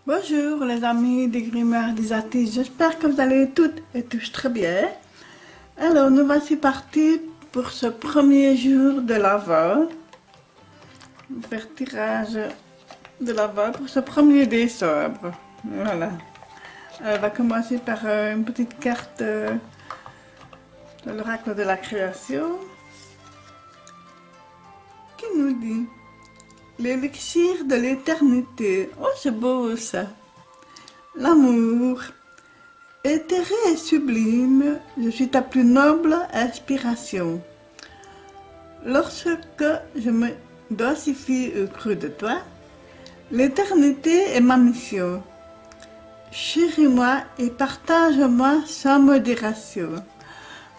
Bonjour les amis des Grimoires des artistes, j'espère que vous allez toutes et tous très bien. Alors nous voici partis pour ce premier jour de l'Avent. On va faire tirage de l'Avent pour ce 1er décembre. Voilà. On va commencer par une petite carte de l'oracle de la création qui nous dit l'élixir de l'éternité. Oh, c'est beau ça. L'amour. Éthéré et sublime, je suis ta plus noble inspiration. Lorsque je me densifie au creux de toi, l'éternité est ma mission. Chéris-moi et partage-moi sans modération.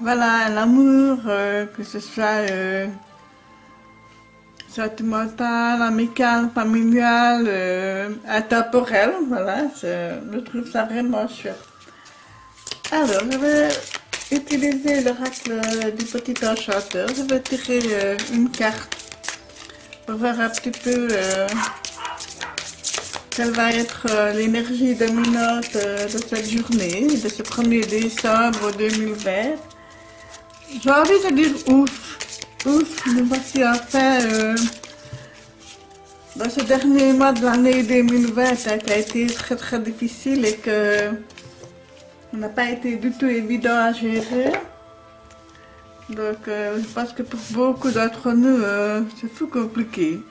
Voilà, l'amour, que ce soit sentimental, amical, familial, intemporel, voilà, je trouve ça vraiment chouette. Alors, je vais utiliser l'oracle du petit enchanteur. Je vais tirer une carte pour voir un petit peu quelle va être l'énergie dominante de cette journée, de ce 1er décembre 2020. J'ai envie de dire ouf, ouf, nous voici enfin dans ce dernier mois de l'année 2020 qui a été très très difficile et que ça n'a pas été du tout évident à gérer. Donc je pense que pour beaucoup d'entre nous, c'est tout compliqué.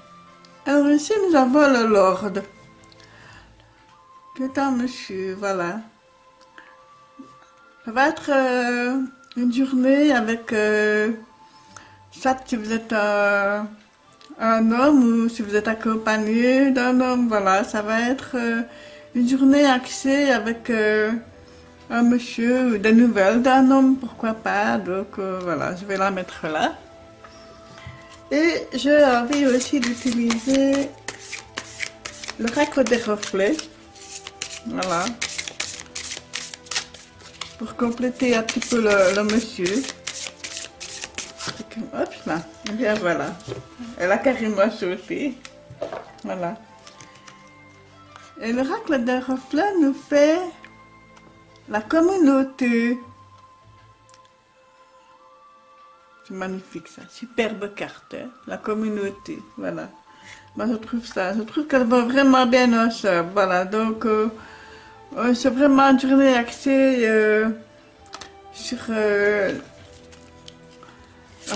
Alors ici nous avons le Lord, qui est un monsieur, voilà. Ça va être une journée avec, soit si vous êtes un homme ou si vous êtes accompagné d'un homme, voilà. Ça va être une journée axée avec un monsieur ou des nouvelles d'un homme, pourquoi pas. Donc voilà, je vais la mettre là. Et j'ai envie aussi d'utiliser l'oracle des reflets. Voilà. Pour compléter un petit peu le monsieur. Hop là. Et bien voilà. Elle a carrément sauté. Voilà. Et l'oracle des reflets nous fait la communauté. C'est magnifique ça. Superbe carte. Hein? La communauté. Voilà. Moi je trouve ça. Je trouve qu'elle va vraiment bien ensemble. Voilà. Donc c'est vraiment une journée axée sur la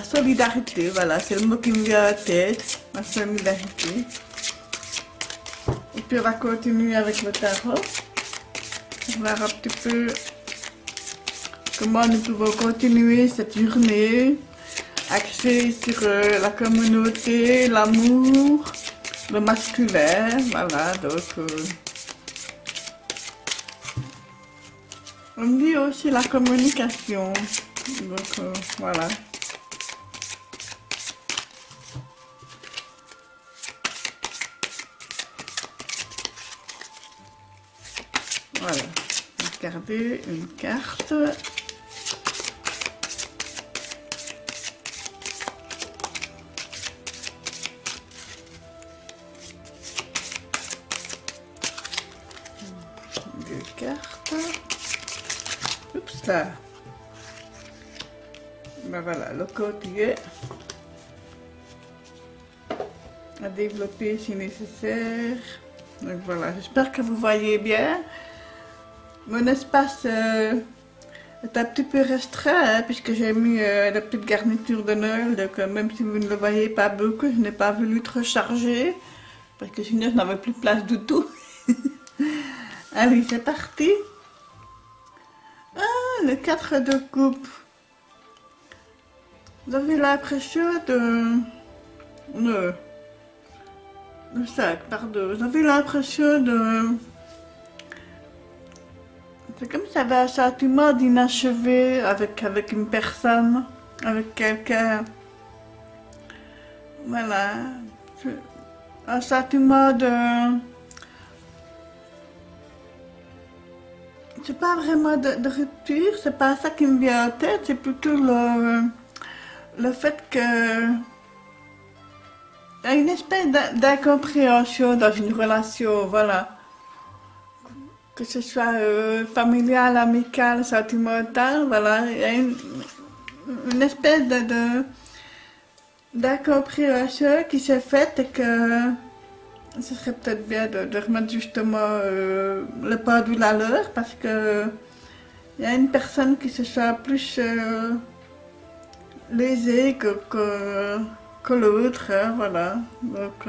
solidarité. Voilà. C'est le mot qui me vient à la tête. La solidarité. Et puis on va continuer avec le tarot. On va voir un petit peu comment nous pouvons continuer cette journée axée sur la communauté, l'amour, le masculin, voilà, donc on me dit aussi la communication, donc voilà. Voilà, regardez une carte. Deux cartes. Oups là. Ben voilà, le côté à développer si nécessaire. Donc voilà, j'espère que vous voyez bien. Mon espace est un petit peu restreint hein, puisque j'ai mis la petite garniture de Noël. Donc même si vous ne le voyez pas beaucoup, je n'ai pas voulu trop charger parce que sinon je n'avais plus de place du tout. Allez, c'est parti. Ah, le 4 de coupe. Vous avez l'impression de... le 5, pardon. Vous avez l'impression de... C'est comme si ça avait un sentiment d'inachevé avec une personne, avec quelqu'un. Voilà. Un sentiment de... C'est pas vraiment de rupture, c'est pas ça qui me vient en tête, c'est plutôt le fait que... Il y a une espèce d'incompréhension dans une relation, voilà. que ce soit familial, amical, sentimental, voilà, il y a une espèce d'incompréhension qui s'est faite et que ce serait peut-être bien de remettre justement le pendule à l'heure parce que il y a une personne qui se sent plus lésée que l'autre, hein, voilà. Donc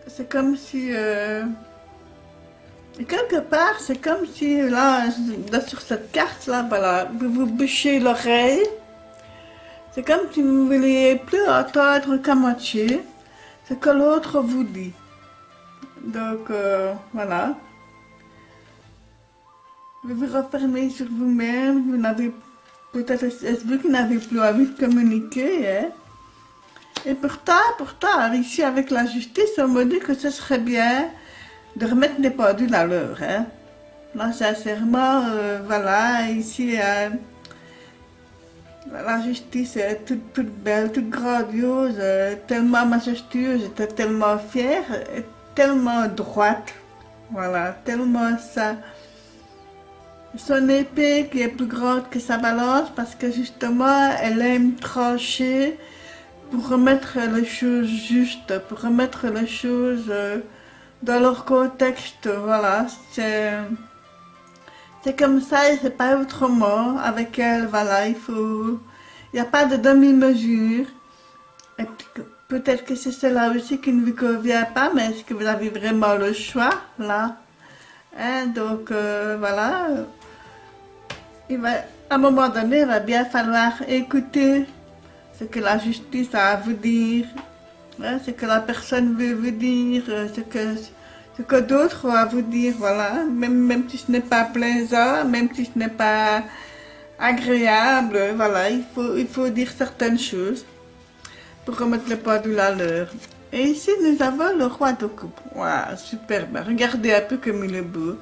c'est comme si et quelque part c'est comme si là sur cette carte là, voilà, vous bouchez l'oreille. C'est comme si vous ne vouliez plus entendre qu'à moitié ce que l'autre vous dit. Donc voilà. Vous vous refermez sur vous-même, vous n'avez peut-être est-ce vous qui n'avez plus envie de communiquer, hein? Et pourtant, ici avec la justice, on me dit que ce serait bien de remettre les pendules à l'heure, hein. Là, sincèrement, voilà, ici, la justice est toute belle, toute grandiose, tellement majestueuse, j'étais tellement fière, et tellement droite, voilà, tellement ça. Son épée qui est plus grande que sa balance parce que justement elle aime trancher pour remettre les choses justes, pour remettre les choses dans leur contexte, voilà, c'est comme ça et c'est pas autrement avec elle, voilà, il n'y a pas de demi-mesure. Et peut-être que c'est cela aussi qui ne vous convient pas, mais est-ce que vous avez vraiment le choix, là? Hein, donc voilà. À un moment donné, il va bien falloir écouter ce que la justice a à vous dire, hein, ce que la personne veut vous dire, ce que d'autres ont à vous dire, voilà. Même si ce n'est pas plaisant, même si ce n'est pas agréable, voilà, il faut dire certaines choses pour remettre le pendule à l'heure. Et ici, nous avons le roi de coupe. Waouh, superbe. Regardez un peu comme il est beau.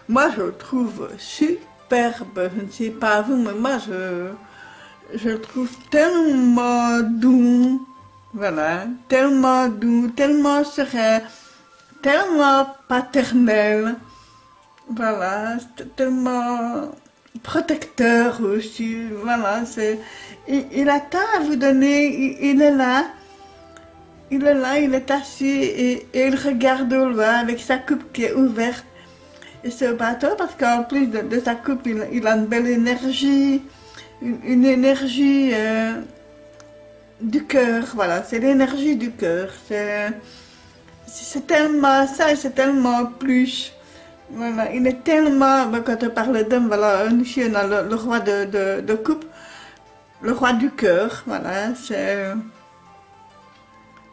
Moi, je le trouve superbe. Je ne sais pas vous, mais moi, je le trouve tellement doux. Voilà, tellement doux, tellement serein, tellement paternel. Voilà, tellement protecteur aussi. Voilà, il a tant à vous donner. Il est là. Il est là, il est assis et il regarde au loin avec sa coupe qui est ouverte. Et ce bateau, parce qu'en plus de sa coupe, il a une belle énergie, une énergie du cœur, voilà, c'est l'énergie du cœur. C'est tellement ça, c'est tellement plus. Voilà, il est tellement, quand on parle d'homme, voilà, ici on a le roi de coupe, le roi du cœur, voilà, c'est.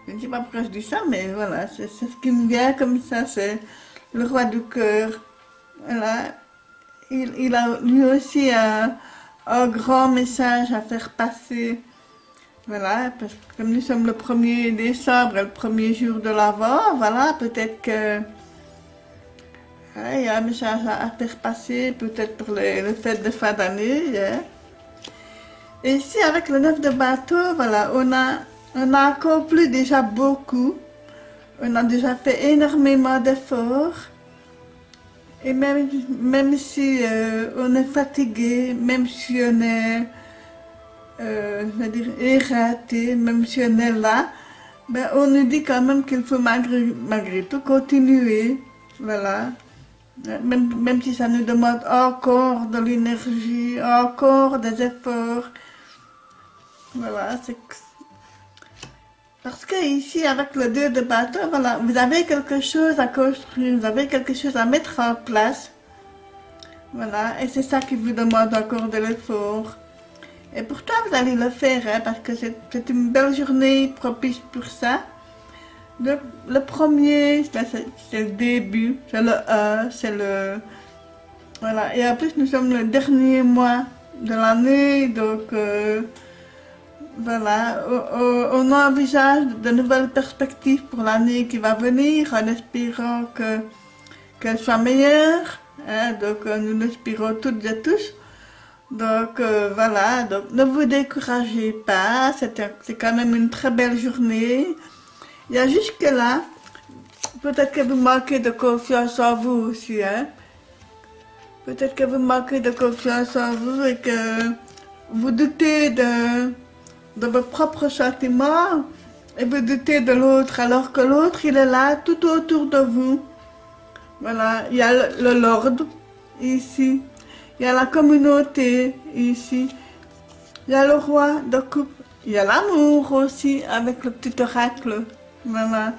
Je ne sais pas pourquoi je dis ça, mais voilà, c'est ce qui me vient comme ça, c'est le roi du cœur. Voilà. Il a lui aussi un grand message à faire passer. Voilà, parce que comme nous sommes le 1er décembre, le premier jour de l'Avent, voilà, peut-être que il y a un message à faire passer, peut-être pour les fêtes de fin d'année. Hein. Et ici, avec le 9 de bateau, voilà, on a accompli déjà beaucoup. On a déjà fait énormément d'efforts. Et même si on est fatigué, même si on est je veux dire, éreinté, même si on est là, ben on nous dit quand même qu'il faut malgré tout continuer. Voilà. Même si ça nous demande encore de l'énergie, encore des efforts. Voilà, c'est. Parce que ici, avec le 2 de bateau, voilà, vous avez quelque chose à construire, vous avez quelque chose à mettre en place. Voilà, et c'est ça qui vous demande encore de l'effort. Et pourtant, vous allez le faire, hein, parce que c'est une belle journée propice pour ça. Le premier, c'est le début, c'est le 1, c'est le. Voilà, et en plus, nous sommes le dernier mois de l'année, donc. Voilà, on envisage de nouvelles perspectives pour l'année qui va venir en espérant qu'elle soit meilleure. Hein, donc nous l'espérons toutes et tous. Donc voilà, donc ne vous découragez pas, c'est quand même une très belle journée. Il y a jusque là, Peut-être que vous manquez de confiance en vous aussi, hein. Peut-être que vous manquez de confiance en vous et que vous doutez de vos propres sentiments et vous doutez de l'autre, alors que l'autre, il est là tout autour de vous. Voilà, il y a le Lord ici, il y a la communauté ici, il y a le roi de coupe, il y a l'amour aussi avec le petit oracle. Voilà,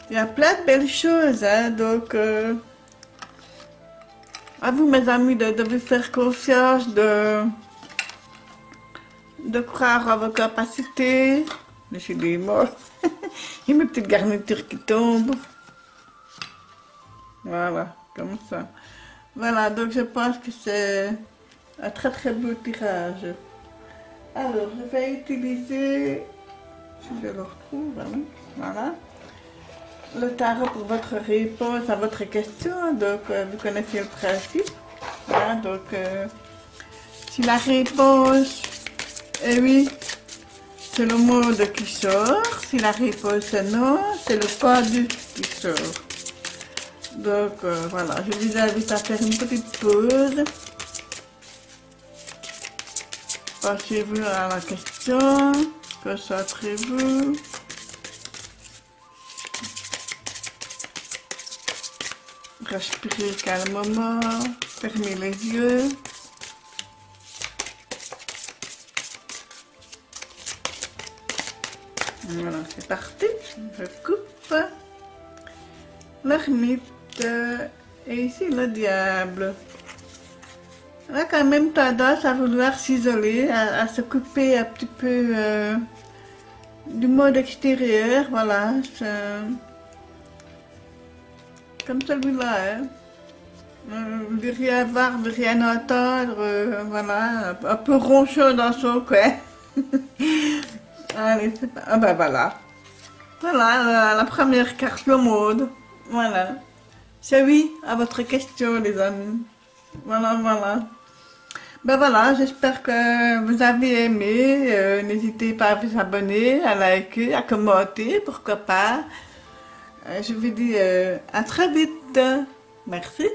il y a plein de belles choses, hein, donc à vous mes amis de vous faire confiance, de croire à vos capacités. Je suis des morts. Il y a mes petites garnitures qui tombent. Voilà, comme ça. Voilà, donc je pense que c'est un très très beau tirage. Alors, je vais utiliser, si je le retrouve, voilà, le tarot pour votre réponse à votre question. Donc, vous connaissez le principe. Voilà, donc, si la réponse est oui, c'est le monde qui sort. Si la réponse est non, c'est le pendu qui sort. Donc voilà, je vous invite à faire une petite pause. Pensez-vous à la question, concentrez-vous. Respirez calmement, fermez les yeux. Voilà, c'est parti. Je coupe l'ermite et ici le diable. On a quand même tendance à vouloir s'isoler, à se couper un petit peu du monde extérieur. Voilà, comme celui-là. Hein. De rien voir, de rien entendre, voilà, un peu ronchon dans son coin. Allez, c'est pas... Ah ben voilà. Voilà, la première carte, le monde. Voilà. C'est oui à votre question, les amis. Voilà, voilà. Ben voilà, j'espère que vous avez aimé. N'hésitez pas à vous abonner, à liker, à commenter, pourquoi pas. Je vous dis à très vite. Merci.